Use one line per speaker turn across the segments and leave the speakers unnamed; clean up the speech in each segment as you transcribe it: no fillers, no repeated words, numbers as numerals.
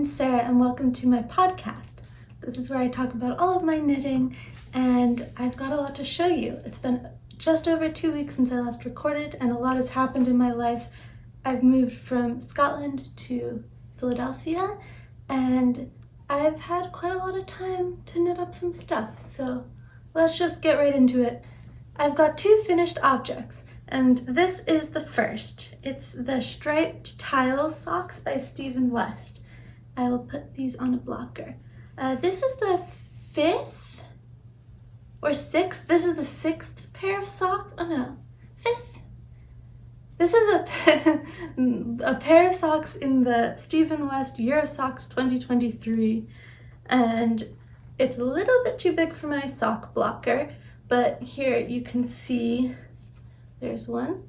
I'm Sarah and welcome to my podcast. This is where I talk about all of my knitting and I've got a lot to show you. It's been just over 2 weeks since I last recorded and a lot has happened in my life. I've moved from Scotland to Philadelphia and I've had quite a lot of time to knit up some stuff, so let's just get right into it. I've got 2 finished objects and this is the first. It's the striped tile socks by Stephen West. I will put these on a blocker. This is the 5th or 6th. This is the 6th pair of socks. Oh no, 5th. This is a pair of socks in the Stephen West Euro Socks 2023, and it's a little bit too big for my sock blocker, but here you can see there's one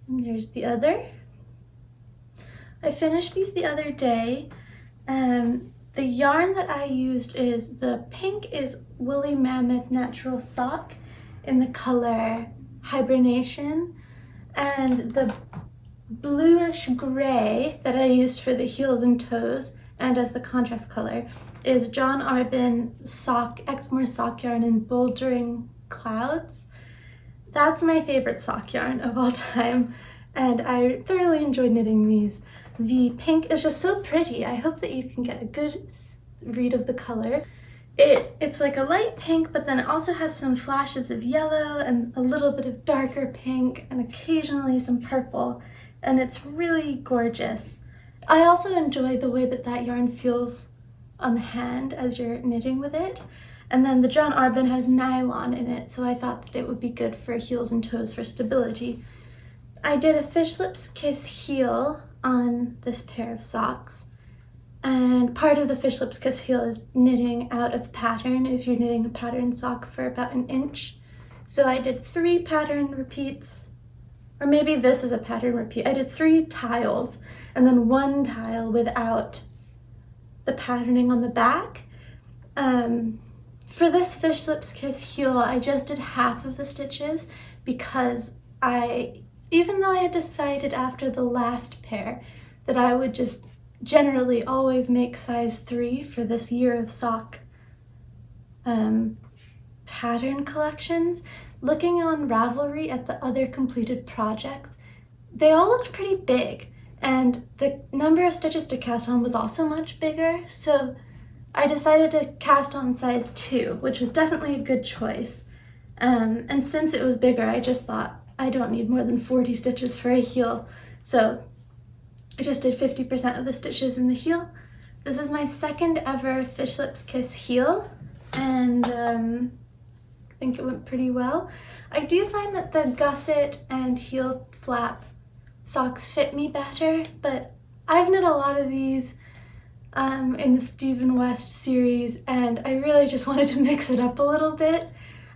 and there's the other. I finished these the other day. The yarn that I used is the pink is Woolly Mammoth Natural Sock in the color Hibernation, and the bluish gray that I used for the heels and toes and as the contrast color is John Arbin sock, Exmoor sock yarn in Bouldering Clouds. That's my favorite sock yarn of all time and I thoroughly enjoyed knitting these. The pink is just so pretty. I hope that you can get a good read of the color. It's like a light pink, but then it also has some flashes of yellow and a little bit of darker pink and occasionally some purple, and it's really gorgeous. I also enjoy the way that that yarn feels on the hand as you're knitting with it. And then the John Arbin has nylon in it, so I thought that it would be good for heels and toes for stability. I did a Fish Lips Kiss heel on this pair of socks, and part of the Fish Lips Kiss heel is knitting out of pattern if you're knitting a pattern sock for about 1 inch. So I did 3 pattern repeats, or maybe this is a pattern repeat. I did 3 tiles and then 1 tile without the patterning on the back. For this Fish Lips Kiss heel, I just did half of the stitches because even though I had decided after the last pair that I would just generally always make size 3 for this year of sock pattern collections, looking on Ravelry at the other completed projects, they all looked pretty big and the number of stitches to cast on was also much bigger, so I decided to cast on size 2, which was definitely a good choice. And since it was bigger, I just thought I don't need more than 40 stitches for a heel, so I just did 50% of the stitches in the heel. This is my 2nd ever Fish Lips Kiss heel, and I think it went pretty well. I do find that the gusset and heel flap socks fit me better, but I've knit a lot of these in the Stephen West series, and I really just wanted to mix it up a little bit.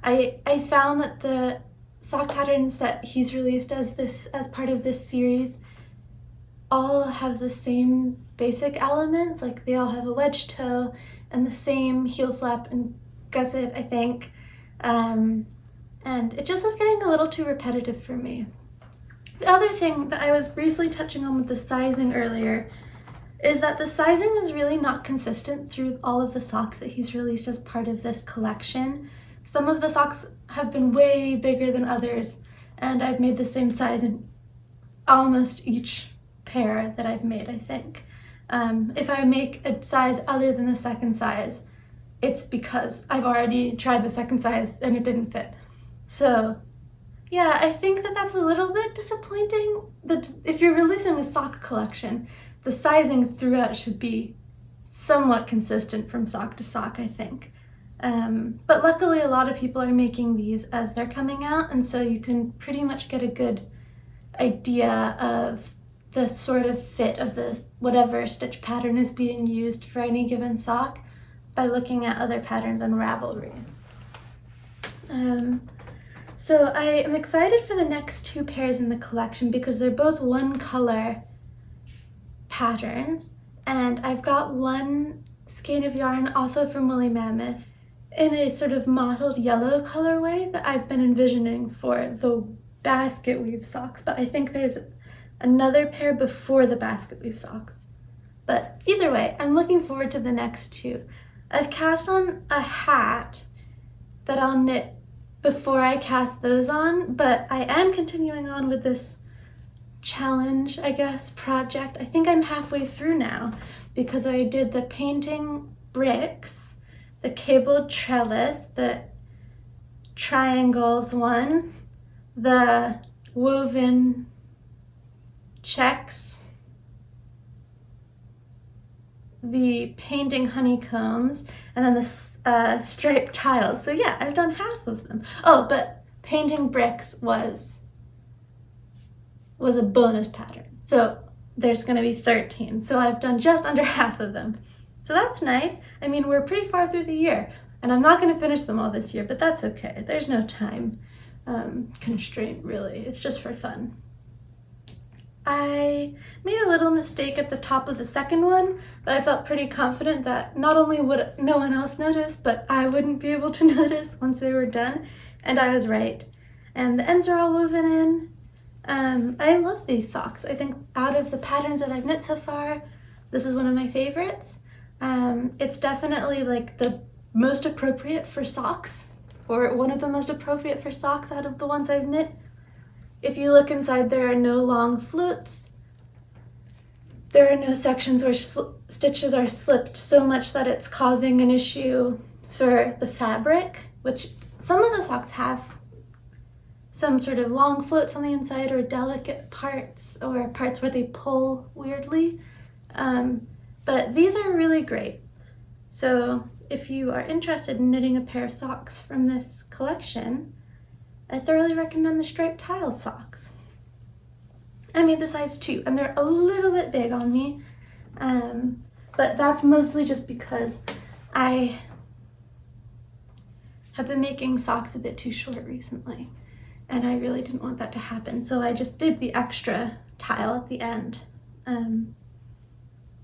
I found that the sock patterns that he's released as part of this series all have the same basic elements, like they all have a wedge toe and the same heel flap and gusset, I think, and it just was getting a little too repetitive for me. The other thing that I was briefly touching on with the sizing earlier is that the sizing is really not consistent through all of the socks that he's released as part of this collection. Some of the socks have been way bigger than others, and I've made the same size in almost each pair that I've made, I think. If I make a size other than the 2nd size, it's because I've already tried the 2nd size and it didn't fit. So yeah, I think that that's a little bit disappointing. That if you're releasing a sock collection, the sizing throughout should be somewhat consistent from sock to sock, I think. But luckily a lot of people are making these as they're coming out, and so you can pretty much get a good idea of the sort of fit of the whatever stitch pattern is being used for any given sock by looking at other patterns on Ravelry. So I am excited for the next 2 pairs in the collection because they're both 1 color patterns, and I've got 1 skein of yarn also from Woolly Mammoth in a sort of mottled yellow colorway that I've been envisioning for the basket weave socks, but I think there's another pair before the basket weave socks. But either way, I'm looking forward to the next two. I've cast on a hat that I'll knit before I cast those on, but I am continuing on with this challenge, I guess, project. I think I'm halfway through now because I did the painting bricks, the cabled trellis, the triangles one, the woven checks, the painting honeycombs, and then the striped tiles. So yeah, I've done half of them. Oh, but painting bricks was a bonus pattern. So there's gonna be 13. So I've done just under half of them. So that's nice. I mean, we're pretty far through the year, and I'm not gonna finish them all this year, but that's okay. There's no time constraint, really. It's just for fun. I made a little mistake at the top of the second one, but I felt pretty confident that not only would no one else notice, but I wouldn't be able to notice once they were done, and I was right. And the ends are all woven in. I love these socks. I think out of the patterns that I've knit so far, this is one of my favorites. It's definitely like the most appropriate for socks, or one of the most appropriate for socks out of the ones I've knit. If you look inside, there are no long flutes. There are no sections where stitches are slipped so much that it's causing an issue for the fabric, which some of the socks have some sort of long floats on the inside, or delicate parts, or parts where they pull weirdly. But these are really great. So if you are interested in knitting a pair of socks from this collection, I thoroughly recommend the striped tile socks. I made the size 2, and they're a little bit big on me, but that's mostly just because I have been making socks a bit too short recently, and I really didn't want that to happen, so I just did the extra tile at the end.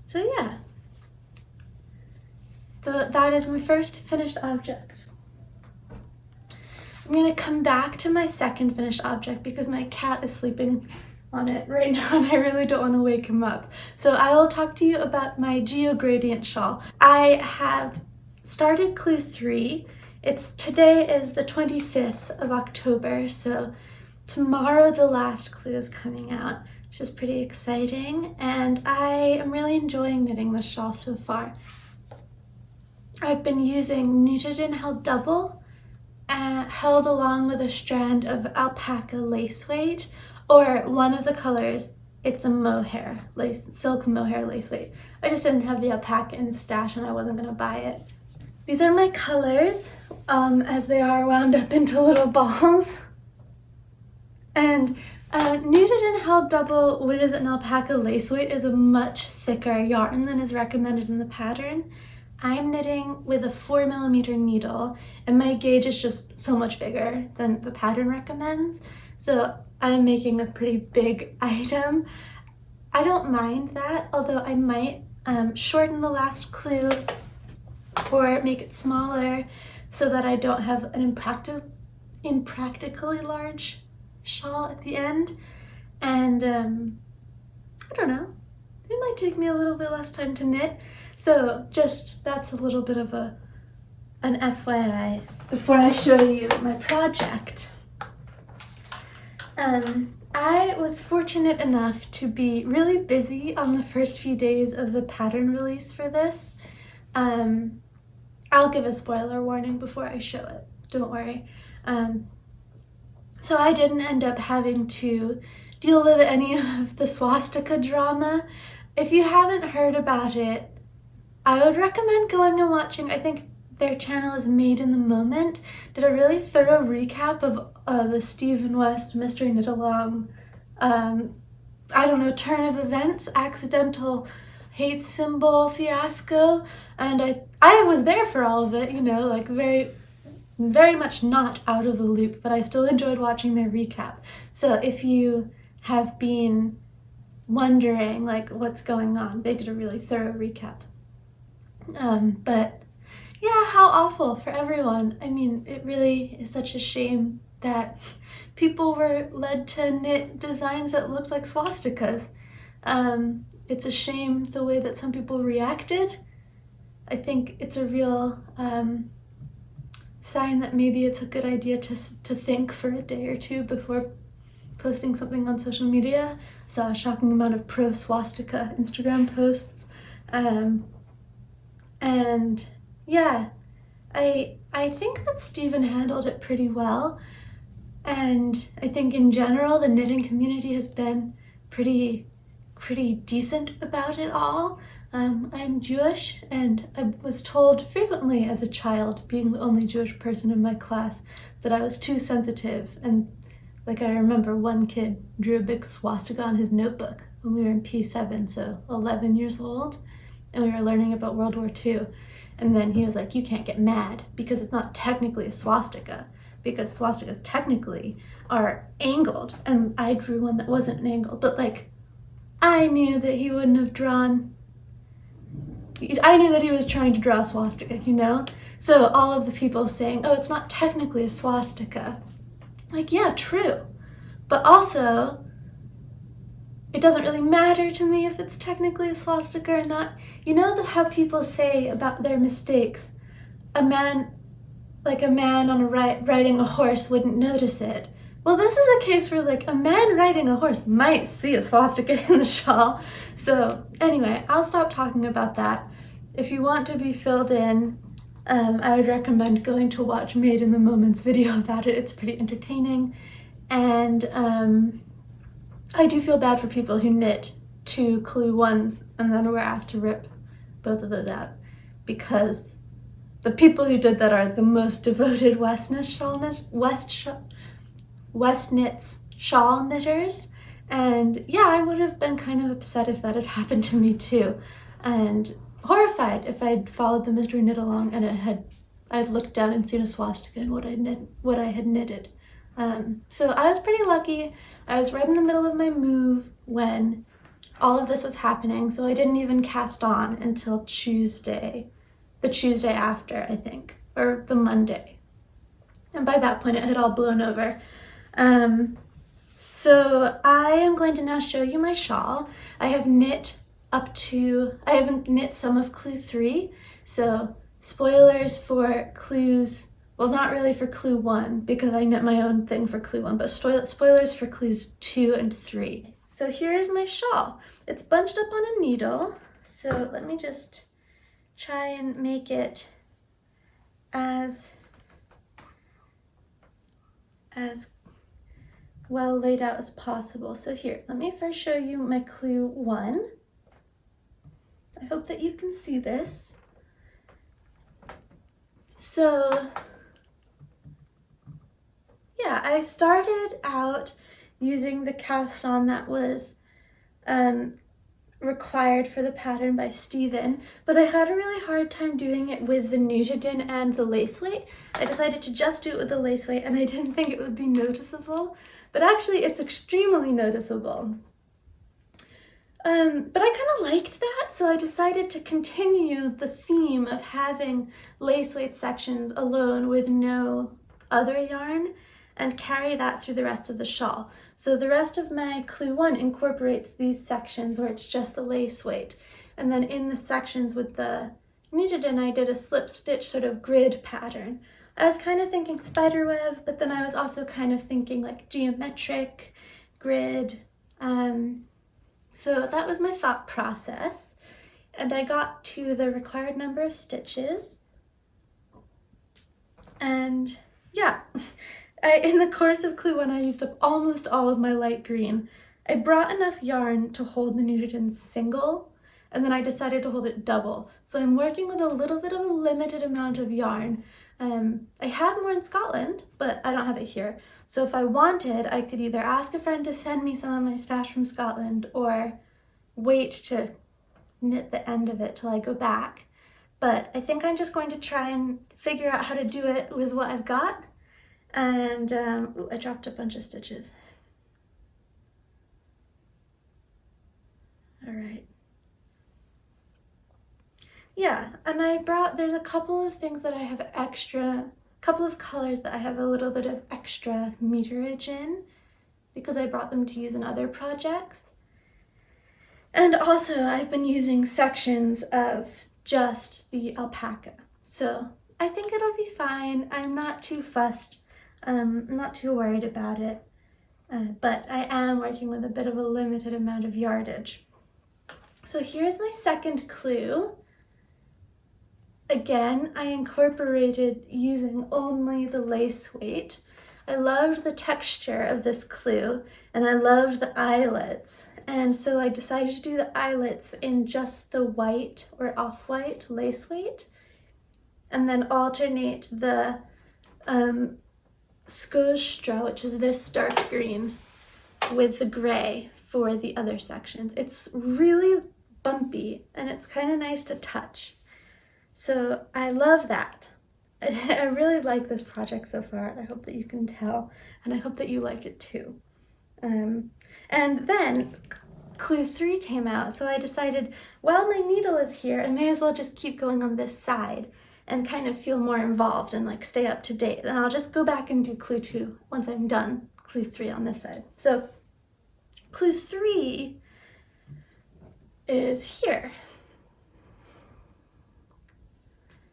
So yeah, that is my first finished object. I'm gonna come back to my second finished object because my cat is sleeping on it right now and I really don't want to wake him up. So I will talk to you about my Geogradient shawl. I have started clue 3. Today is the 25th of October, so tomorrow the last clue is coming out, which is pretty exciting, and I am really enjoying knitting this shawl so far. I've been using knitted and held double, held along with a strand of alpaca lace weight, or one of the colors, it's a mohair lace, silk mohair lace weight. I just didn't have the alpaca in the stash and I wasn't gonna buy it. These are my colors, as they are wound up into little balls. And knitted and held double with an alpaca lace weight is a much thicker yarn than is recommended in the pattern. I'm knitting with a 4mm needle, and my gauge is just so much bigger than the pattern recommends, so I'm making a pretty big item. I don't mind that, although I might shorten the last clue or make it smaller so that I don't have an impractically large shawl at the end. And I don't know, it might take me a little bit less time to knit. So that's a little bit of an FYI before I show you my project. I was fortunate enough to be really busy on the first few days of the pattern release for this. I'll give a spoiler warning before I show it, don't worry. So I didn't end up having to deal with any of the swastika drama. If you haven't heard about it, I would recommend going and watching. I think their channel is Made in the Moment. Did a really thorough recap of the Stephen West Mystery Knit Along, I don't know, turn of events, accidental hate symbol fiasco, and I was there for all of it, you know, like very much not out of the loop, but I still enjoyed watching their recap. So if you have been wondering like what's going on, they did a really thorough recap. But yeah, how awful for everyone. I mean, it really is such a shame that people were led to knit designs that looked like swastikas. it's a shame the way that some people reacted. I think it's a real sign that maybe it's a good idea to think for a day or two before posting something on social media. I saw a shocking amount of pro-swastika Instagram posts. And yeah, I think that Stephen handled it pretty well. And I think in general, the knitting community has been pretty decent about it all. I'm Jewish, and I was told frequently as a child, being the only Jewish person in my class, that I was too sensitive. And like, I remember one kid drew a big swastika on his notebook when we were in P7, so 11 years old, and we were learning about World War II. And then he was like, you can't get mad because it's not technically a swastika, because swastikas technically are angled. And I drew one that wasn't an angle, but like, I knew that he wouldn't have drawn, I knew that he was trying to draw a swastika, you know? So all of the people saying, oh, it's not technically a swastika. Like, yeah, true. But also, it doesn't really matter to me if it's technically a swastika or not. You know how people say about their mistakes, a man on riding a horse wouldn't notice it. Well, this is a case where like a man riding a horse might see a swastika in the shawl. So anyway, I'll stop talking about that. If you want to be filled in, I would recommend going to watch Made in the Moment's video about it. It's pretty entertaining. And I do feel bad for people who knit 2 clue 1s and then were asked to rip both of those out, because the people who did that are the most devoted West Knits shawl knitters. And yeah, I would have been kind of upset if that had happened to me too, and horrified if I'd followed the mystery knit along and I'd looked down and seen a swastika in what I had knitted. So I was pretty lucky. I was right in the middle of my move when all of this was happening, so I didn't even cast on until the Tuesday after, I think, or the Monday. And by that point it had all blown over. So I am going to now show you my shawl. I haven't knit some of clue 3, so spoilers for clues, well, not really for clue 1 because I knit my own thing for clue 1, but spoilers for clues 2 and 3. So here's my shawl. It's bunched up on a needle, so let me just try and make it as well laid out as possible. So here, let me first show you my clue 1. I hope that you can see this. So yeah, I started out using the cast on that was required for the pattern by Stephen, but I had a really hard time doing it with the Nutidin and the lace weight. I decided to just do it with the lace weight, and I didn't think it would be noticeable, but actually it's extremely noticeable. But I kind of liked that, so I decided to continue the theme of having lace weight sections alone with no other yarn and carry that through the rest of the shawl. So the rest of my clue 1 incorporates these sections where it's just the lace weight. And then in the sections with the Nutidin, I did a slip stitch sort of grid pattern. I was kind of thinking spiderweb, but then I was also kind of thinking like geometric grid. So that was my thought process. And I got to the required number of stitches. And yeah, in the course of clue 1, I used up almost all of my light green. I brought enough yarn to hold the Nutidin single, and then I decided to hold it double. So I'm working with a little bit of a limited amount of yarn. I have more in Scotland, but I don't have it here. So if I wanted, I could either ask a friend to send me some of my stash from Scotland or wait to knit the end of it till I go back. But I think I'm just going to try and figure out how to do it with what I've got. And ooh, I dropped a bunch of stitches. All right. Yeah, and there's a couple of things that I have couple of colors that I have a little bit of extra meterage in because I brought them to use in other projects. And also I've been using sections of just the alpaca. So I think it'll be fine. I'm not too fussed. I'm not too worried about it. But I am working with a bit of a limited amount of yardage. So here's my second clue. Again, I incorporated using only the lace weight. I loved the texture of this clue, and I loved the eyelets. And so I decided to do the eyelets in just the white or off-white lace weight, and then alternate the Skostra, which is this dark green, with the gray for the other sections. It's really bumpy, and it's kind of nice to touch. So I love that. I really like this project so far. I hope that you can tell, and I hope that you like it too. And then clue 3 came out, so I decided, well, my needle is here, I may as well just keep going on this side and kind of feel more involved and like stay up to date. Then I'll just go back and do clue 2 once I'm done clue 3 on this side. So clue 3 is here.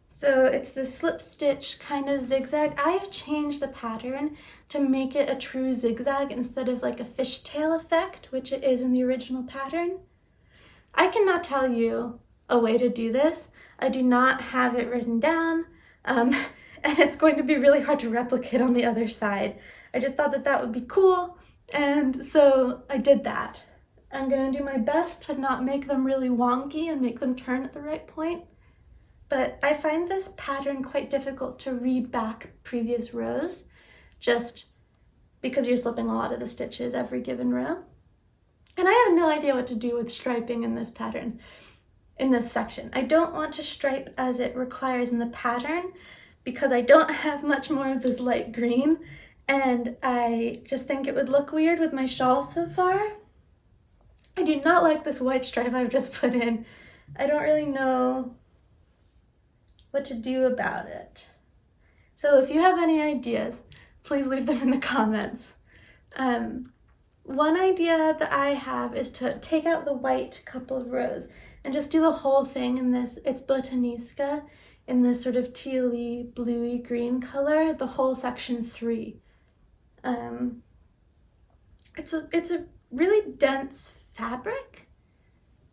So it's the slip stitch kind of zigzag. I've changed the pattern to make it a true zigzag instead of like a fishtail effect, which it is in the original pattern. I cannot tell you a way to do this. I do not have it written down, and it's going to be really hard to replicate on the other side. I just thought that that would be cool, and so I did that. I'm gonna do my best to not make them really wonky and make them turn at the right point. But I find this pattern quite difficult to read back previous rows, just because you're slipping a lot of the stitches every given row. And I have no idea what to do with striping in this pattern, in this section. I don't want to stripe as it requires in the pattern because I don't have much more of this light green, and I just think it would look weird with my shawl so far. I do not like this white stripe I've just put in. I don't really know what to do about it. So if you have any ideas, please leave them in the comments. One idea that I have is to take out the white couple of rows and just do the whole thing in this, it's Botaniska, in this sort of tealy, bluey green color, the whole section 3. It's a really dense fabric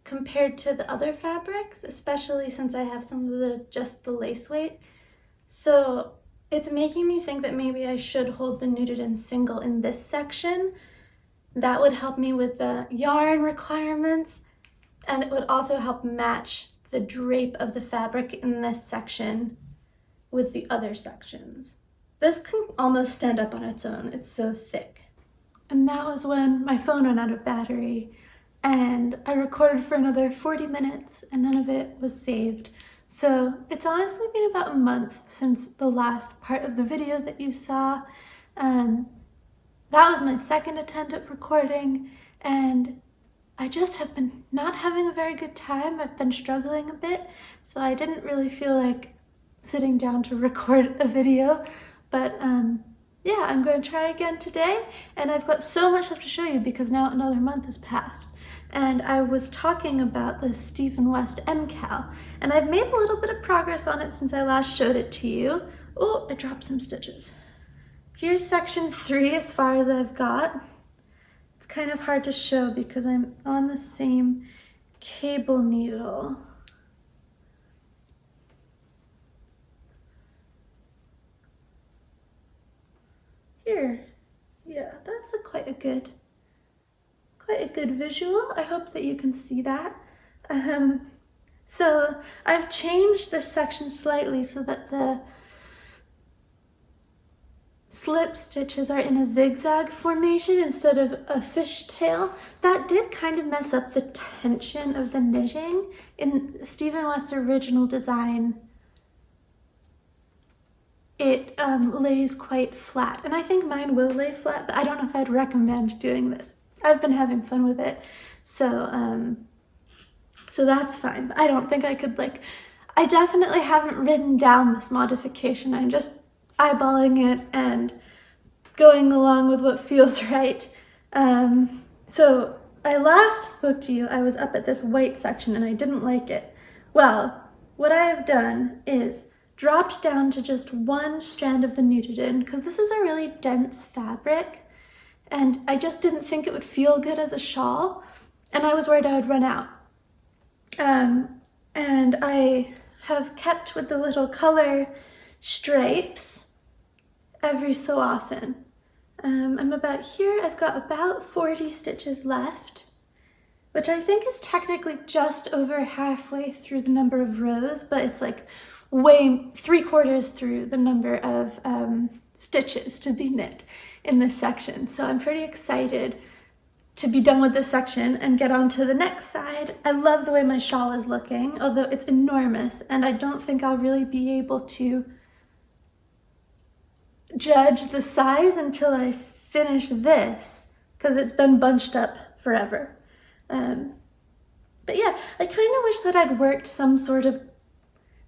compared to the other fabrics, especially since I have some of just the lace weight. So it's making me think that maybe I should hold the knitted and single in this section. That would help me with the yarn requirements, and it would also help match the drape of the fabric in this section with the other sections. This can almost stand up on its own, it's so thick. And that was when my phone ran out of battery, and I recorded for another 40 minutes and none of it was saved. So it's honestly been about a month since the last part of the video that you saw. That was my second attempt at recording, and I just have been not having a very good time. I've been struggling a bit, so I didn't really feel like sitting down to record a video. But yeah, I'm going to try again today, and I've got so much stuff to show you because now another month has passed. And I was talking about the Stephen West MKAL, and I've made a little bit of progress on it since I last showed it to you. Oh, I dropped some stitches. Here's section 3 as far as I've got. It's kind of hard to show because I'm on the same cable needle. Here, yeah, that's quite a good visual. I hope that you can see that. So I've changed this section slightly so that the slip stitches are in a zigzag formation instead of a fishtail. That did kind of mess up the tension of the knitting. In Stephen West's original design, it lays quite flat, and I think mine will lay flat, but I don't know if I'd recommend doing this. I've been having fun with it, so that's fine. I don't think I could, I definitely haven't written down this modification. I'm just eyeballing it and going along with what feels right. So I last spoke to you, I was up at this white section and I didn't like it. Well, what I have done is dropped down to just one strand of the Nudiden, because this is a really dense fabric and I just didn't think it would feel good as a shawl, and I was worried I would run out. And I have kept with the little color stripes every so often. I'm about here, I've got about 40 stitches left, which I think is technically just over halfway through the number of rows, but it's like way 3/4 through the number of stitches to be knit in this section. So I'm pretty excited to be done with this section and get on to the next side. I love the way my shawl is looking, although it's enormous, and I don't think I'll really be able to judge the size until I finish this, because it's been bunched up forever. But yeah, I kind of wish that I'd worked some sort of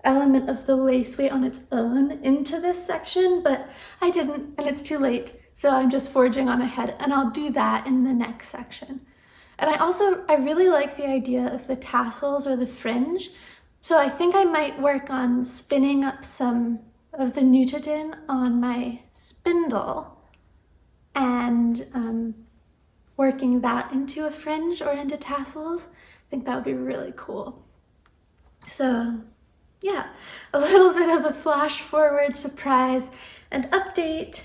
element of the lace weight on its own into this section, but I didn't, and it's too late. So I'm just forging on ahead, and I'll do that in the next section. And I really like the idea of the tassels or the fringe. So I think I might work on spinning up some of the Nudiden on my spindle and working that into a fringe or into tassels. I think that would be really cool. So yeah, a little bit of a flash forward surprise and update.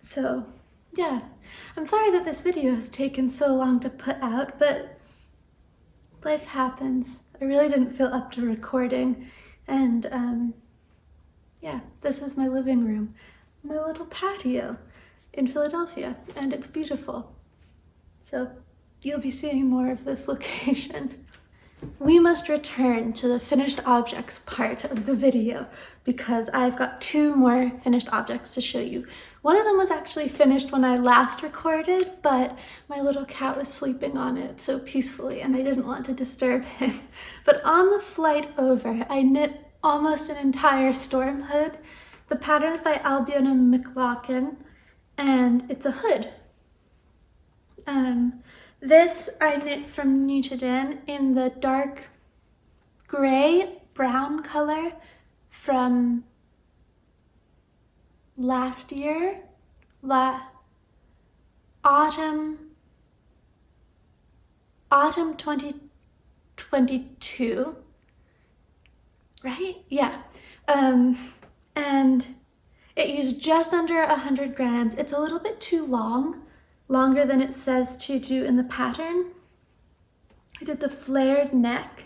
So yeah, I'm sorry that this video has taken so long to put out, but life happens. I really didn't feel up to recording, and yeah, this is my living room, my little patio in Philadelphia, and it's beautiful. So you'll be seeing more of this location. We must return to the finished objects part of the video because I've got 2 more finished objects to show you. One of them was actually finished when I last recorded, but my little cat was sleeping on it so peacefully and I didn't want to disturb him. But on the flight over, I knit almost an entire storm hood. The pattern is by Ailbiona McLochlainn, and it's a hood. This I knit from Nudiden in the dark gray brown color from last year, autumn 2022, right? Yeah. And it used just under 100 grams. It's a little bit too long. Longer than it says to do in the pattern. I did the flared neck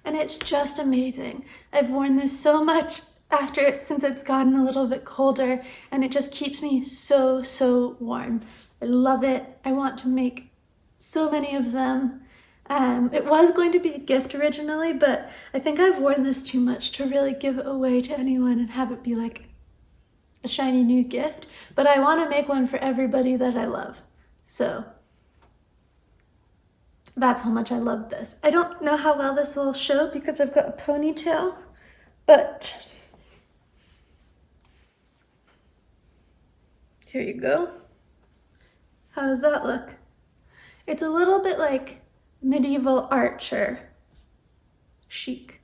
and it's just amazing. I've worn this so much since it's gotten a little bit colder, and it just keeps me so warm. I love it. I want to make so many of them. It was going to be a gift originally, but I think I've worn this too much to really give it away to anyone and have it be like a shiny new gift, but I want to make one for everybody that I love. So that's how much I love this. I don't know how well this will show because I've got a ponytail, but here you go. How does that look? It's a little bit like medieval archer chic.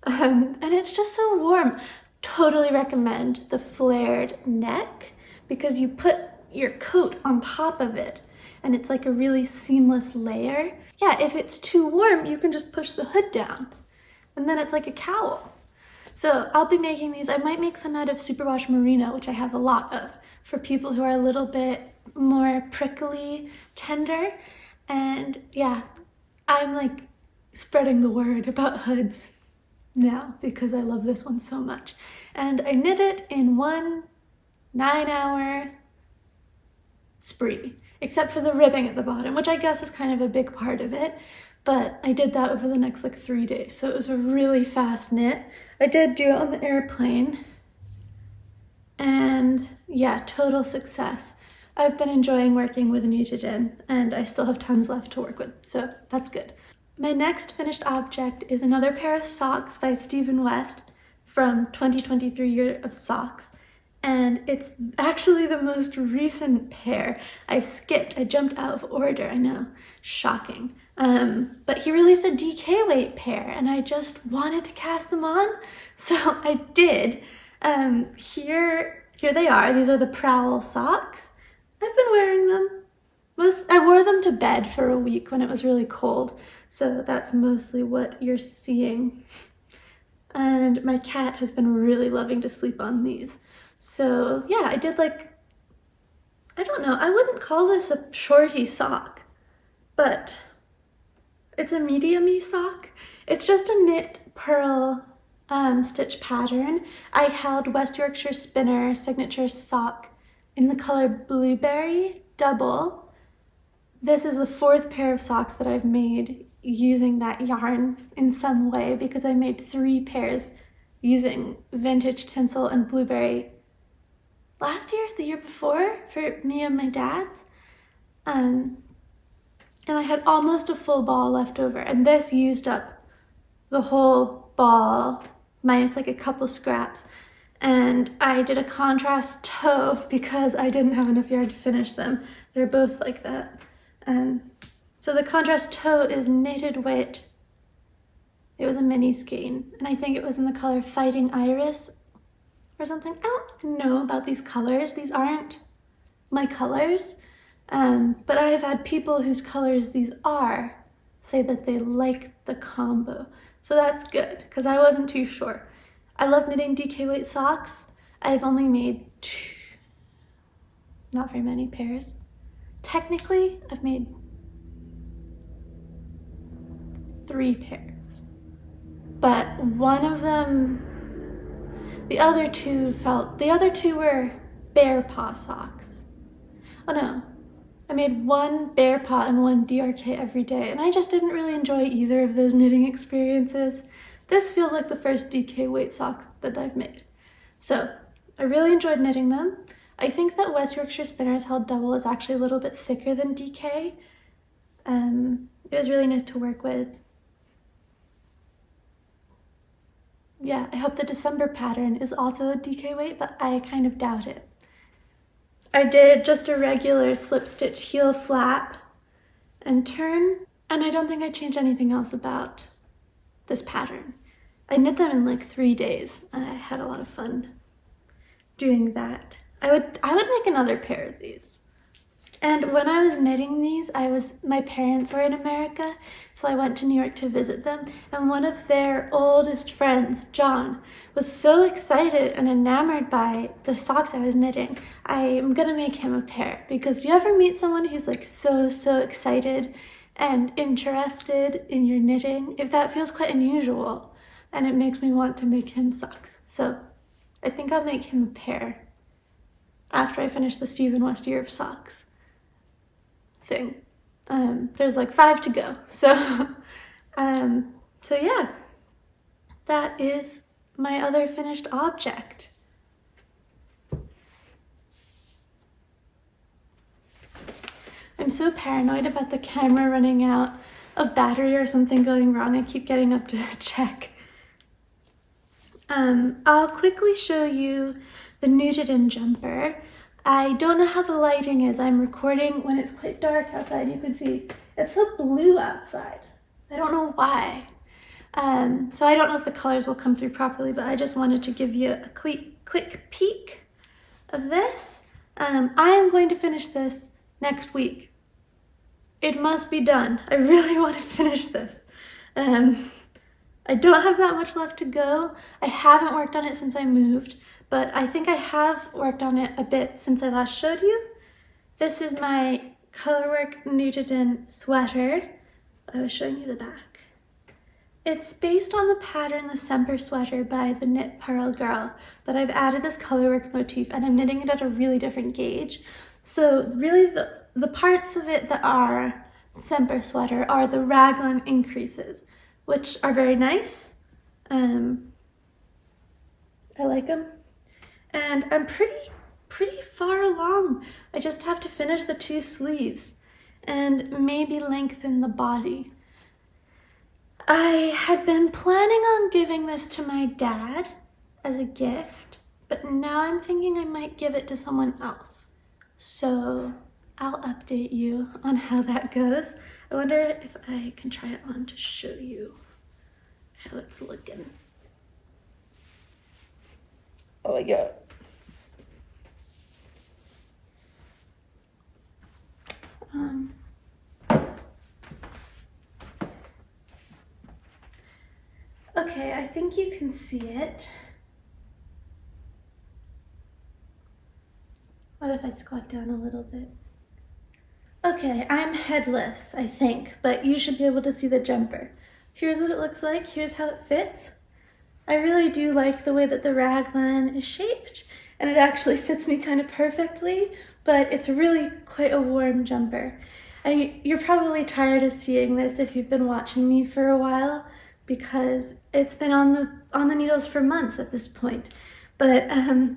And it's just so warm. Totally recommend the flared neck because you put your coat on top of it and it's like a really seamless layer. Yeah, if it's too warm, you can just push the hood down and then it's like a cowl. So I'll be making these. I might make some out of superwash merino, which I have a lot of, for people who are a little bit more prickly, tender. And yeah, I'm like spreading the word about hoods now because I love this one so much. And I knit it in one 9-hour spree, except for the ribbing at the bottom, which I guess is kind of a big part of it. But I did that over the next like 3 days. So it was a really fast knit. I did do it on the airplane. And yeah, total success. I've been enjoying working with Nudiden and I still have tons left to work with. So that's good. My next finished object is another pair of socks by Stephen West from 2023 Year of Socks. and it's actually the most recent pair. I jumped out of order, I know, shocking. But he released a DK weight pair and I just wanted to cast them on, so I did. Here they are. These are the Prowl socks. I've been wearing them. I wore them to bed for a week when it was really cold, so that's mostly what you're seeing. And my cat has been really loving to sleep on these. So yeah, I did I don't know, I wouldn't call this a shorty sock, but it's a medium-y sock. It's just a knit purl stitch pattern. I held West Yorkshire Spinner signature sock in the color Blueberry double. This is the 4th pair of socks that I've made using that yarn in some way, because I made 3 pairs using vintage tinsel and blueberry last year, the year before, for me and my dad's. And I had almost a full ball left over, and this used up the whole ball minus a couple scraps. And I did a contrast toe because I didn't have enough yarn to finish them. They're both like that. So the contrast toe is knitted weight. It was a mini skein, and I think it was in the color Fighting Iris or something. I don't know about these colors. These aren't my colors, but I have had people whose colors these are say that they like the combo. So that's good, because I wasn't too sure. I love knitting DK weight socks. I've only made 2, not very many pairs. Technically, I've made 3 pairs, but one of them, the other two were bear paw socks. Oh no, I made 1 bear paw and 1 DRK every day, and I just didn't really enjoy either of those knitting experiences. This feels like the first DK weight sock that I've made. So I really enjoyed knitting them. I think that West Yorkshire Spinner's held double is actually a little bit thicker than DK. It was really nice to work with. Yeah, I hope the December pattern is also a DK weight, but I kind of doubt it. I did just a regular slip stitch heel flap and turn, and I don't think I changed anything else about this pattern. I knit them in 3 days. I had a lot of fun doing that. I would make another pair of these. And when I was knitting these, my parents were in America, so I went to New York to visit them, and one of their oldest friends, John, was so excited and enamored by the socks I was knitting. I am gonna make him a pair, because do you ever meet someone who's so excited and interested in your knitting? If that feels quite unusual, and it makes me want to make him socks. So I think I'll make him a pair after I finish the Stephen West Year of Socks thing. There's 5 to go. So yeah, that is my other finished object. I'm so paranoid about the camera running out of battery or something going wrong. I keep getting up to check. I'll quickly show you the Nuded jumper. I don't know how the lighting is. I'm recording when it's quite dark outside. You can see it's so blue outside. I don't know why. So I don't know if the colors will come through properly, but I just wanted to give you a quick peek of this. I am going to finish this next week. It must be done. I really want to finish this. I don't have that much left to go. I haven't worked on it since I moved, but I think I have worked on it a bit since I last showed you. This is my colorwork Nuded sweater. I was showing you the back. It's based on the pattern The Semper sweater by the Knit Purl girl, but I've added this colorwork motif and I'm knitting it at a really different gauge. So really the parts of it that are Semper sweater are the raglan increases, which are very nice. I like them. And I'm pretty far along. I just have to finish the 2 sleeves and maybe lengthen the body. I had been planning on giving this to my dad as a gift, but now I'm thinking I might give it to someone else. So I'll update you on how that goes. I wonder if I can try it on to show you how it's looking. Oh my god. Okay, I think you can see it. What if I squat down a little bit? Okay, I'm headless, I think, but you should be able to see the jumper. Here's what it looks like. Here's how it fits. I really do like the way that the raglan is shaped, and it actually fits me kind of perfectly, but it's really quite a warm jumper. You're probably tired of seeing this if you've been watching me for a while, because it's been on the needles for months at this point. But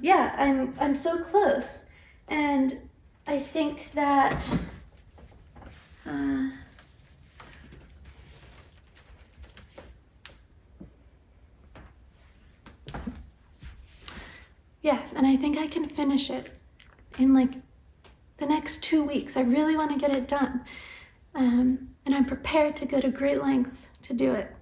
yeah, I'm so close, and I think that yeah, and I think I can finish it in like the next 2 weeks. I really want to get it done, and I'm prepared to go to great lengths to do it.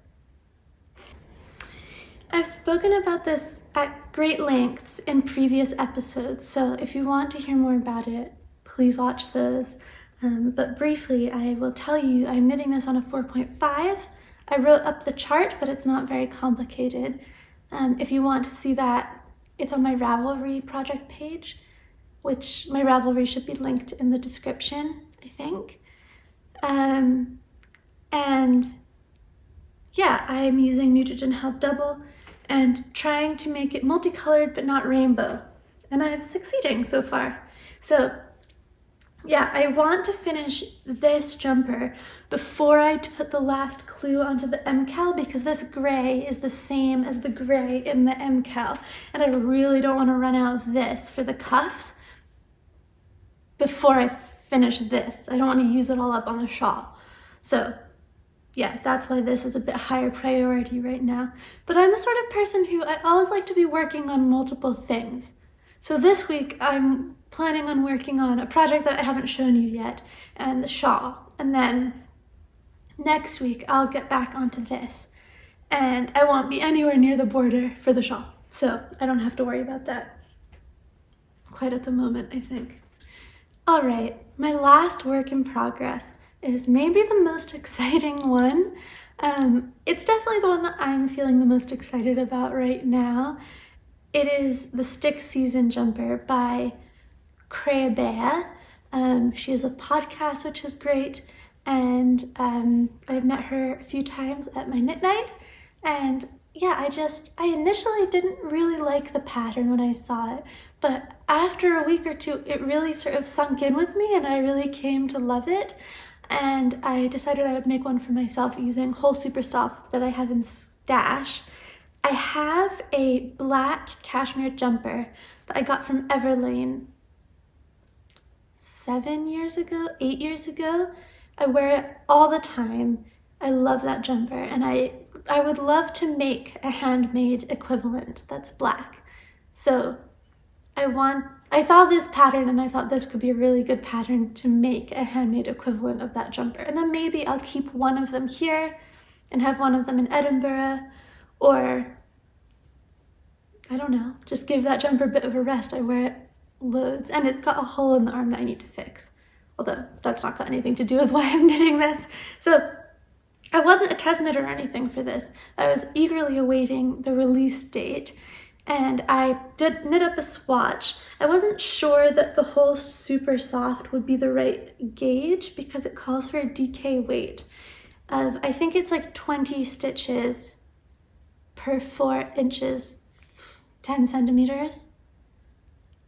I've spoken about this at great lengths in previous episodes, so if you want to hear more about it, please watch those. But briefly, I will tell you I'm knitting this on a 4.5. I wrote up the chart, but it's not very complicated. If you want to see that, it's on my Ravelry project page, which my Ravelry should be linked in the description, I think. And yeah, I'm using Nutrigen Health Double and trying to make it multicolored but not rainbow. And I'm succeeding so far. So yeah, I want to finish this jumper before I put the last clue onto the MKAL, because this gray is the same as the gray in the MKAL. And I really don't want to run out of this for the cuffs before I finish this. I don't want to use it all up on the shawl. So yeah, that's why this is a bit higher priority right now. But I'm the sort of person who I always like to be working on multiple things. So this week I'm planning on working on a project that I haven't shown you yet, and the shawl. And then next week I'll get back onto this, and I won't be anywhere near the border for the shawl. So I don't have to worry about that quite at the moment, I think. All right, my last work in progress is maybe the most exciting one. It's definitely the one that I'm feeling the most excited about right now. It is the Stick Season Jumper by CreaBea. She has a podcast, which is great, and I've met her a few times at my knit night, and yeah, I initially didn't really like the pattern when I saw it, but after a week or two, it really sort of sunk in with me, and I really came to love it. And I decided I would make one for myself using whole super soft that I have in stash. I have a black cashmere jumper that I got from Everlane 8 years ago. I wear it all the time. I love that jumper, and I would love to make a handmade equivalent that's black. So I saw this pattern and I thought this could be a really good pattern to make a handmade equivalent of that jumper. And then maybe I'll keep one of them here and have one of them in Edinburgh, or I don't know, just give that jumper a bit of a rest. I wear it loads, and it's got a hole in the arm that I need to fix. Although that's not got anything to do with why I'm knitting this. So I wasn't a test knitter or anything for this. I was eagerly awaiting the release date, and I did knit up a swatch. I wasn't sure that the whole super soft would be the right gauge because it calls for a DK weight of, I think it's like 20 stitches per 4 inches, 10 centimeters.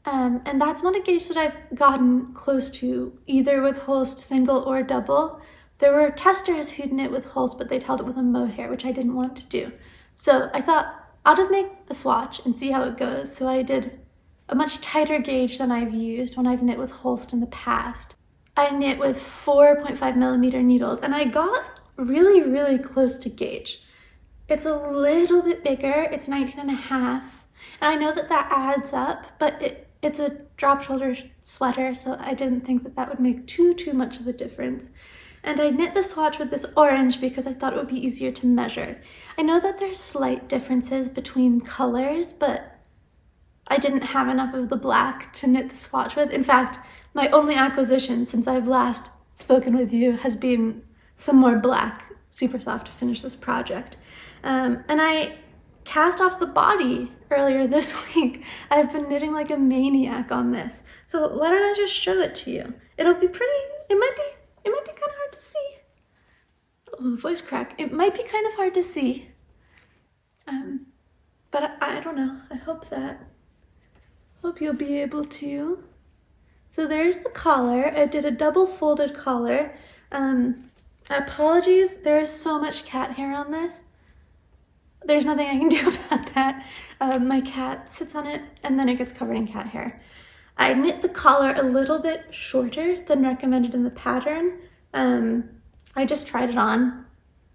And that's not a gauge that I've gotten close to either with Holst single or double. There were testers who'd knit with Holst, but they'd held it with a mohair, which I didn't want to do. So I thought, I'll just make a swatch and see how it goes. So I did a much tighter gauge than I've used when I've knit with Holst in the past. I knit with 4.5 millimeter needles, and I got really, really close to gauge. It's a little bit bigger, it's 19.5, And I know that that adds up, but it's a drop shoulder sweater, so I didn't think that that would make too much of a difference. And I knit the swatch with this orange because I thought it would be easier to measure. I know that there's slight differences between colors, but I didn't have enough of the black to knit the swatch with. In fact, my only acquisition since I've last spoken with you has been some more black super soft to finish this project. And I cast off the body earlier this week. I've been knitting like a maniac on this. So why don't I just show it to you? It'll be pretty, it might be kind of hard to see. Oh, voice crack. It might be kind of hard to see. But I don't know. I hope you'll be able to. So there's the collar. I did a double folded collar. Apologies, there's so much cat hair on this. There's nothing I can do about that. My cat sits on it and then it gets covered in cat hair. I knit the collar a little bit shorter than recommended in the pattern. I just tried it on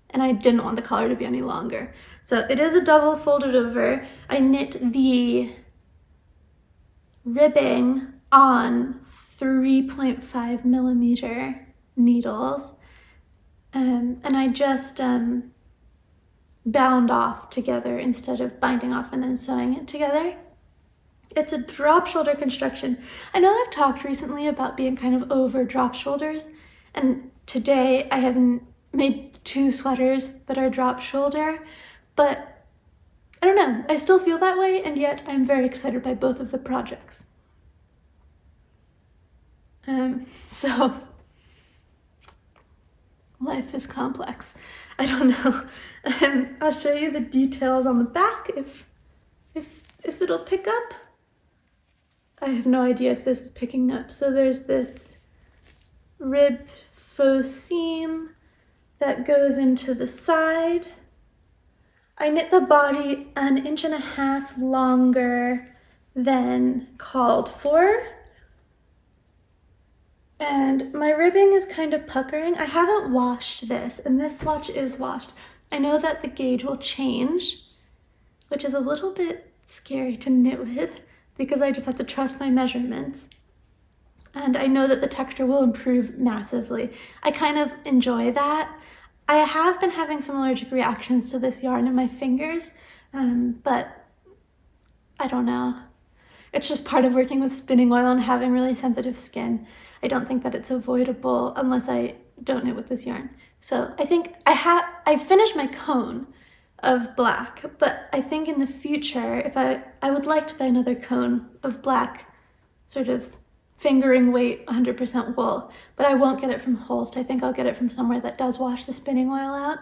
and I didn't want the collar to be any longer. So it is a double folded over. I knit the ribbing on 3.5 millimeter needles. And I just bound off together instead of binding off and then sewing it together. It's a drop shoulder construction. I know I've talked recently about being kind of over drop shoulders, and today I have made 2 sweaters that are drop shoulder, but I don't know, I still feel that way, and yet I'm very excited by both of the projects. So life is complex. I don't know. I'll show you the details on the back if it'll pick up. I have no idea if this is picking up. So there's this ribbed faux seam that goes into the side. I knit the body 1.5 inches longer than called for. And my ribbing is kind of puckering. I haven't washed this, and this swatch is washed. I know that the gauge will change, which is a little bit scary to knit with because I just have to trust my measurements. And I know that the texture will improve massively. I kind of enjoy that. I have been having some allergic reactions to this yarn in my fingers, but I don't know. It's just part of working with spinning oil and having really sensitive skin. I don't think that it's avoidable unless I don't knit with this yarn. So I think I finished my cone of black, but I think in the future, if I would like to buy another cone of black, sort of fingering weight 100% wool, but I won't get it from Holst. I think I'll get it from somewhere that does wash the spinning oil out,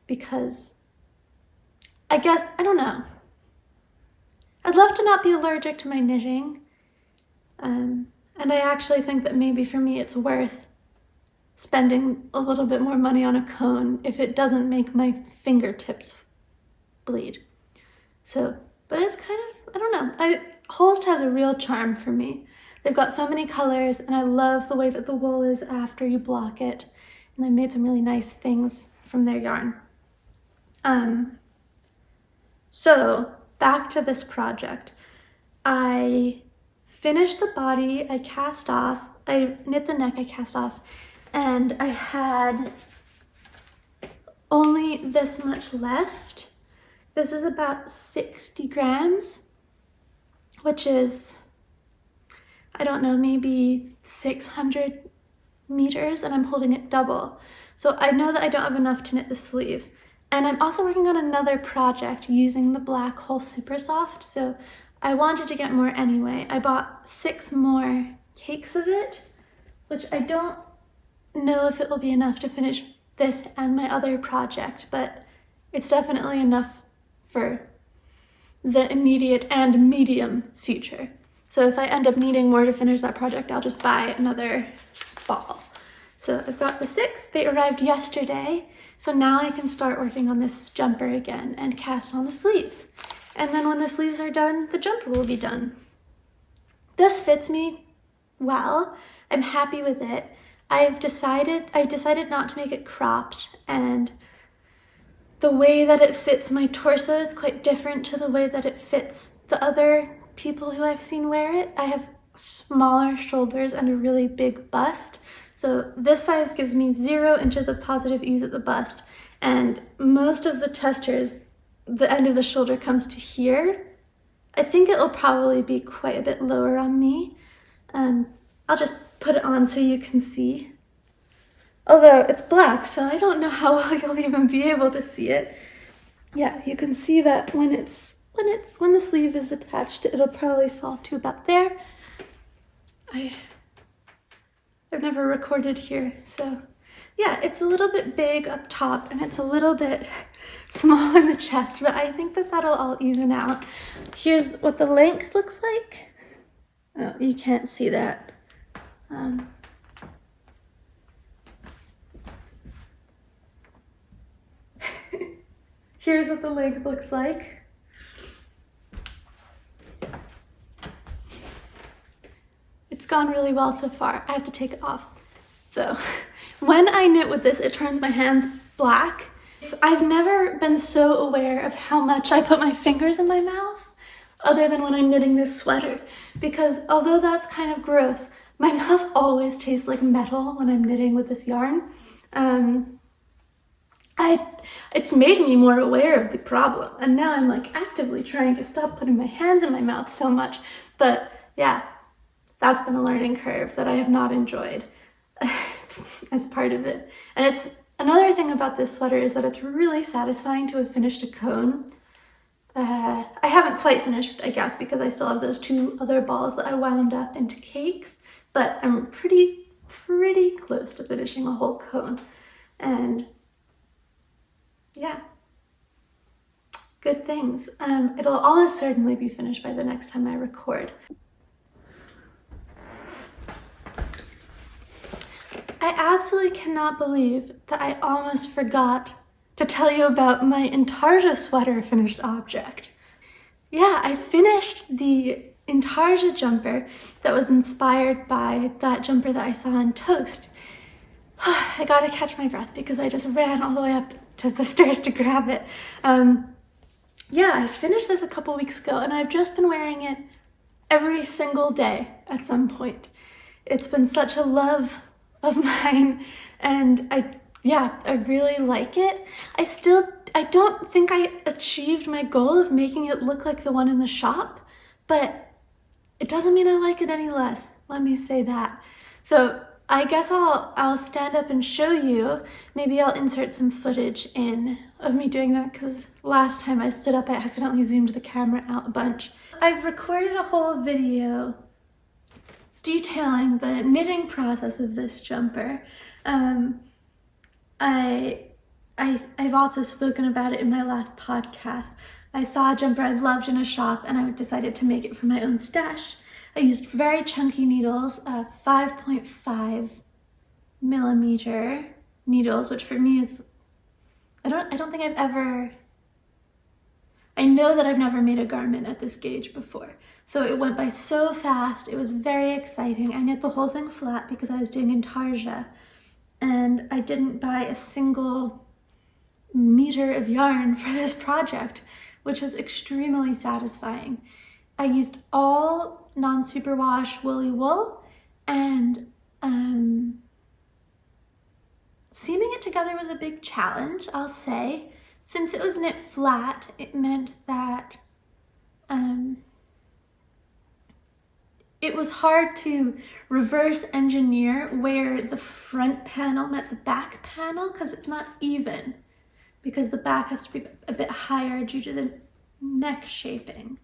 because I guess, I don't know. I'd love to not be allergic to my knitting, and I actually think that maybe for me it's worth spending a little bit more money on a cone if it doesn't make my fingertips bleed. So, but it's kind of, I don't know. Holst has a real charm for me. They've got so many colors, and I love the way that the wool is after you block it. And I made some really nice things from their yarn. So back to this project. I finished the body, I cast off, I knit the neck, I cast off, and I had only this much left. This is about 60 grams, which is, I don't know, maybe 600 meters, and I'm holding it double. So I know that I don't have enough to knit the sleeves. And I'm also working on another project using the black Hole Super Soft, so I wanted to get more anyway. I bought 6 more cakes of it, which I don't know if it will be enough to finish this and my other project, but it's definitely enough for the immediate and medium future. So if I end up needing more to finish that project, I'll just buy another ball. So I've got the 6, they arrived yesterday, so now I can start working on this jumper again and cast on the sleeves. And then when the sleeves are done, the jumper will be done. This fits me well. I'm happy with it. I've decided not to make it cropped, and the way that it fits my torso is quite different to the way that it fits the other people who I've seen wear it. I have smaller shoulders and a really big bust. So this size gives me 0 inches of positive ease at the bust. And most of the testers, the end of the shoulder comes to here. I think it'll probably be quite a bit lower on me. I'll just put it on so you can see. Although it's black, so I don't know how well you'll even be able to see it. Yeah, you can see that when the sleeve is attached, it'll probably fall to about there. I've never recorded here, so yeah, it's a little bit big up top and it's a little bit small in the chest, but I think that that'll all even out. Here's what the length looks like. Oh, you can't see that. Here's what the length looks like. It's gone really well so far. I have to take it off though. When I knit with this, it turns my hands black. I've never been so aware of how much I put my fingers in my mouth other than when I'm knitting this sweater, because although that's kind of gross, my mouth always tastes like metal when I'm knitting with this yarn. It's made me more aware of the problem, and now I'm like actively trying to stop putting my hands in my mouth so much. But yeah, that's been a learning curve that I have not enjoyed as part of it. And it's another thing about this sweater is that it's really satisfying to have finished a cone. I haven't quite finished, I guess, because I still have those 2 other balls that I wound up into cakes, but I'm pretty close to finishing a whole cone. And yeah, good things. It'll almost certainly be finished by the next time I record. I absolutely cannot believe that I almost forgot to tell you about my Intarsia sweater finished object. Yeah, I finished the Intarsia jumper that was inspired by that jumper that I saw on Toast. I gotta catch my breath because I just ran all the way up to the stairs to grab it. Yeah, I finished this a couple weeks ago and I've just been wearing it every single day at some point. It's been such a love of mine, and I really like it. I don't think I achieved my goal of making it look like the one in the shop, but it doesn't mean I like it any less. Let me say that. So I guess I'll stand up and show you. Maybe I'll insert some footage in of me doing that, because last time I stood up, I accidentally zoomed the camera out a bunch. I've recorded a whole video detailing the knitting process of this jumper. I've also spoken about it in my last podcast. I saw a jumper I loved in a shop and I decided to make it for my own stash. I used very chunky needles, 5.5 millimeter needles, which for me is, I know that I've never made a garment at this gauge before. So it went by so fast, it was very exciting. I knit the whole thing flat because I was doing Intarsia, and I didn't buy a single meter of yarn for this project, which was extremely satisfying. I used all non-superwash woolly wool, and seaming it together was a big challenge, I'll say. Since it was knit flat, it meant that it was hard to reverse engineer where the front panel met the back panel, because it's not even, because the back has to be a bit higher due to the neck shaping.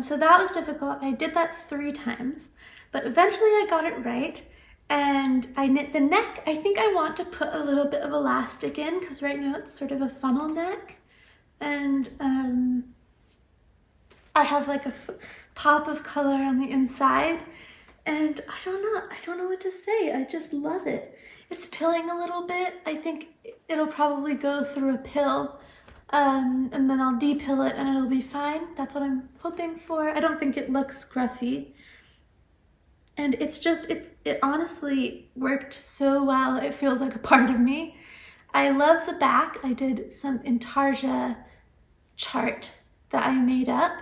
So that was difficult. I did that 3 times, but eventually I got it right. And I knit the neck. I think I want to put a little bit of elastic in, because right now it's sort of a funnel neck. And I have like a pop of color on the inside. And I don't know what to say. I just love it. It's pilling a little bit. I think it'll probably go through a pill. And then I'll depill it and it'll be fine. That's what I'm hoping for. I don't think it looks scruffy. And it's just, it honestly worked so well. It feels like a part of me. I love the back. I did some Intarsia chart that I made up.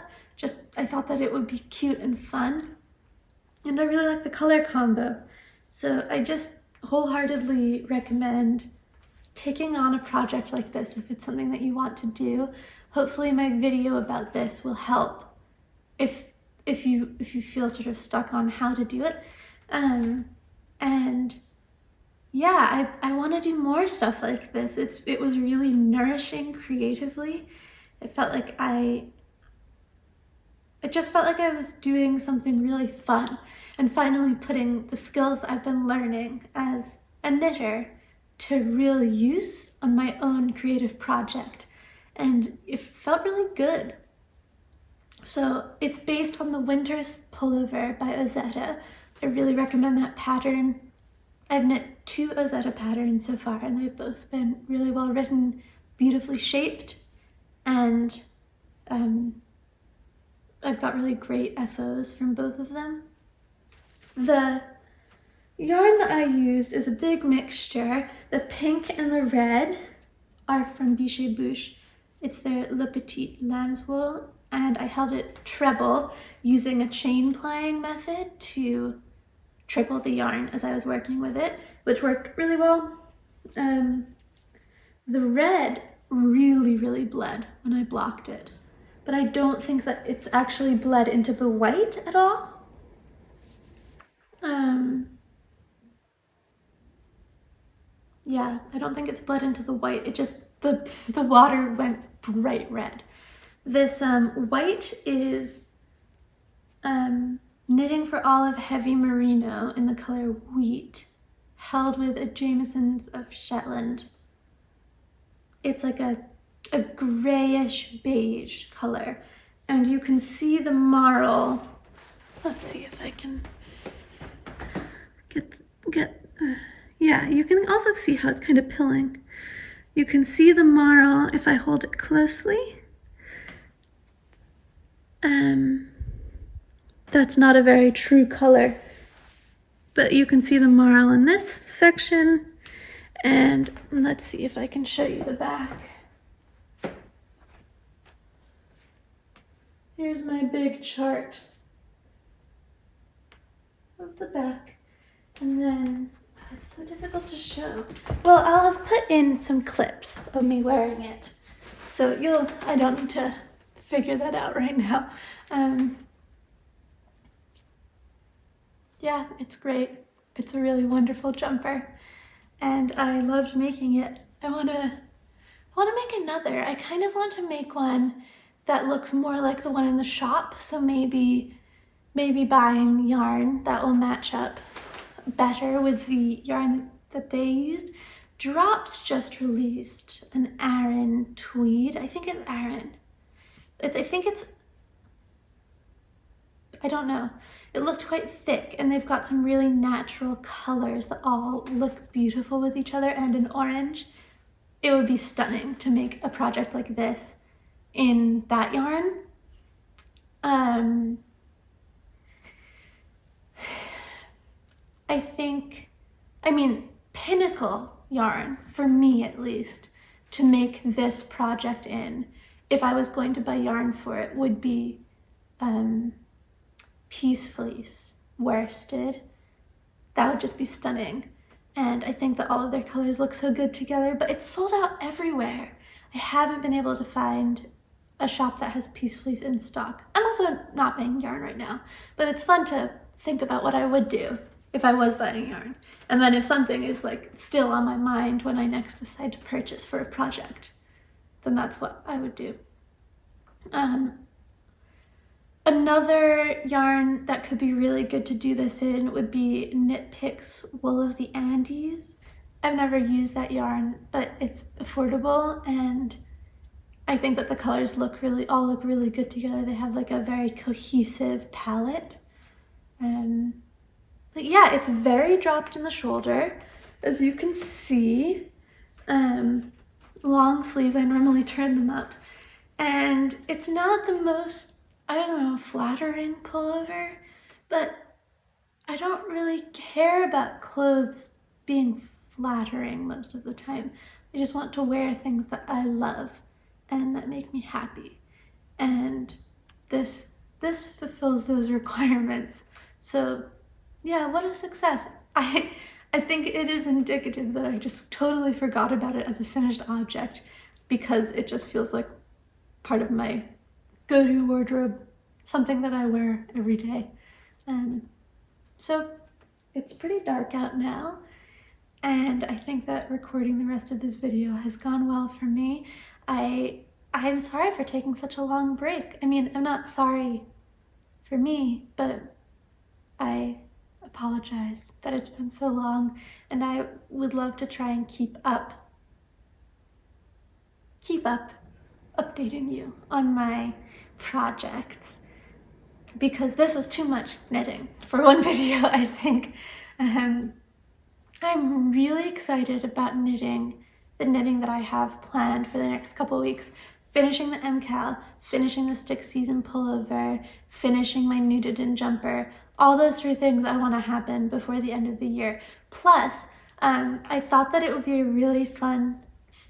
I thought that it would be cute and fun. And I really like the color combo. So I just wholeheartedly recommend taking on a project like this if it's something that you want to do. Hopefully my video about this will help if you feel sort of stuck on how to do it. And yeah, I want to do more stuff like this. It was really nourishing creatively. It felt like I just felt like I was doing something really fun and finally putting the skills that I've been learning as a knitter to real use on my own creative project. And it felt really good. So it's based on the Winter's Pullover by Ozetta. I really recommend that pattern. I've knit 2 Ozetta patterns so far, and they've both been really well written, beautifully shaped, and I've got really great FOs from both of them. The yarn that I used is a big mixture. The pink and the red are from Biche Bouche. It's their Le Petit Lamb's Wool, and I held it treble using a chain plying method to triple the yarn as I was working with it, which worked really well. The red really bled when I blocked it, but I don't think that it's actually bled into the white at all. Yeah, I don't think it's bled into the white. It just, the water went bright red. This white is knitting for Olive Heavy Merino in the color Wheat, held with a Jameson's of Shetland. It's like a grayish beige color, and you can see the marl. Let's see if I can get yeah, you can also see how it's kind of pilling. You can see the marl if I hold it closely. That's not a very true color, but you can see the marl in this section. And let's see if I can show you the back. Here's my big chart of the back. And then, it's so difficult to show. Well, I'll have put in some clips of me wearing it. So I don't need to figure that out right now. Yeah, it's great. It's a really wonderful jumper, and I loved making it. I want to make another. I kind of want to make one that looks more like the one in the shop. So maybe buying yarn that will match up better with the yarn that they used. Drops just released an Aran tweed. I think it's Aran. I don't know. It looked quite thick, and they've got some really natural colors that all look beautiful with each other, and an orange. It would be stunning to make a project like this in that yarn. I mean, pinnacle yarn, for me at least, to make this project in, if I was going to buy yarn for it, would be Peace Fleece worsted. That would just be stunning. And I think that all of their colors look so good together, but it's sold out everywhere. I haven't been able to find a shop that has Peace Fleece in stock. I'm also not buying yarn right now, but it's fun to think about what I would do if I was buying yarn. And then if something is like still on my mind when I next decide to purchase for a project, then that's what I would do. Another yarn that could be really good to do this in would be Knit Picks Wool of the Andes. I've never used that yarn, but it's affordable, and I think that the colors all look really good together. They have like a very cohesive palette. But yeah, it's very dropped in the shoulder, as you can see. Long sleeves, I normally turn them up. And it's not the most, I don't know, flattering pullover, but I don't really care about clothes being flattering most of the time. I just want to wear things that I love and that make me happy. And this fulfills those requirements. So yeah, what a success. I think it is indicative that I just totally forgot about it as a finished object, because it just feels like part of my go-to wardrobe, something that I wear every day. So it's pretty dark out now, and I think that recording the rest of this video has gone well for me. I'm sorry for taking such a long break. I mean, I'm not sorry for me, but I apologize that it's been so long, and I would love to try and keep up updating you on my projects, because this was too much knitting for one video, I think. I'm really excited about knitting, the knitting that I have planned for the next couple weeks. Finishing the MKAL, finishing the stick season pullover, finishing my Nudiden jumper. All those 3 things I want to happen before the end of the year. Plus, I thought that it would be a really fun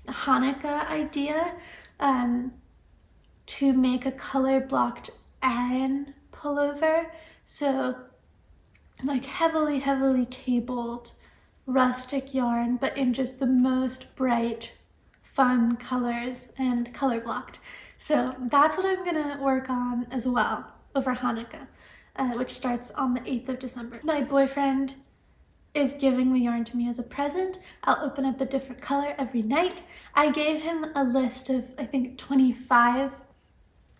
Hanukkah idea to make a color blocked Aran pullover. So like heavily cabled rustic yarn, but in just the most bright, fun colors and color blocked. So that's what I'm gonna work on as well over Hanukkah, which starts on the 8th of December. My boyfriend is giving the yarn to me as a present. I'll open up a different color every night. I gave him a list of, I think, 25.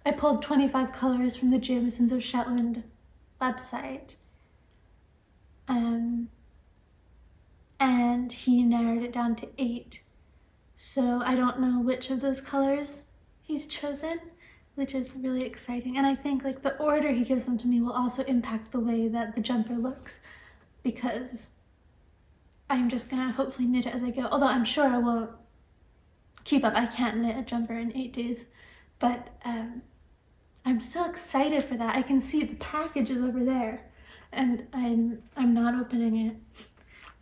I pulled 25 colors from the Jamiesons of Shetland website. And he narrowed it down to 8. So I don't know which of those colors he's chosen, which is really exciting. And I think like the order he gives them to me will also impact the way that the jumper looks, because I'm just gonna hopefully knit it as I go. Although I'm sure I won't keep up. I can't knit a jumper in 8 days, but I'm so excited for that. I can see the package is over there, and I'm not opening it.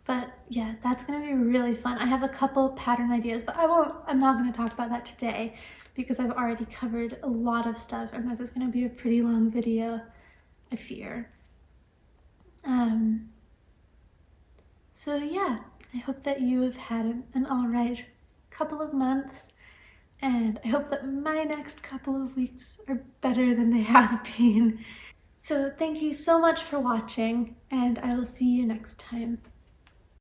But yeah, that's gonna be really fun. I have a couple pattern ideas, but I'm not gonna talk about that today, because I've already covered a lot of stuff, and this is gonna be a pretty long video, I fear. So yeah, I hope that you have had an all right couple of months, and I hope that my next couple of weeks are better than they have been. So thank you so much for watching, and I will see you next time.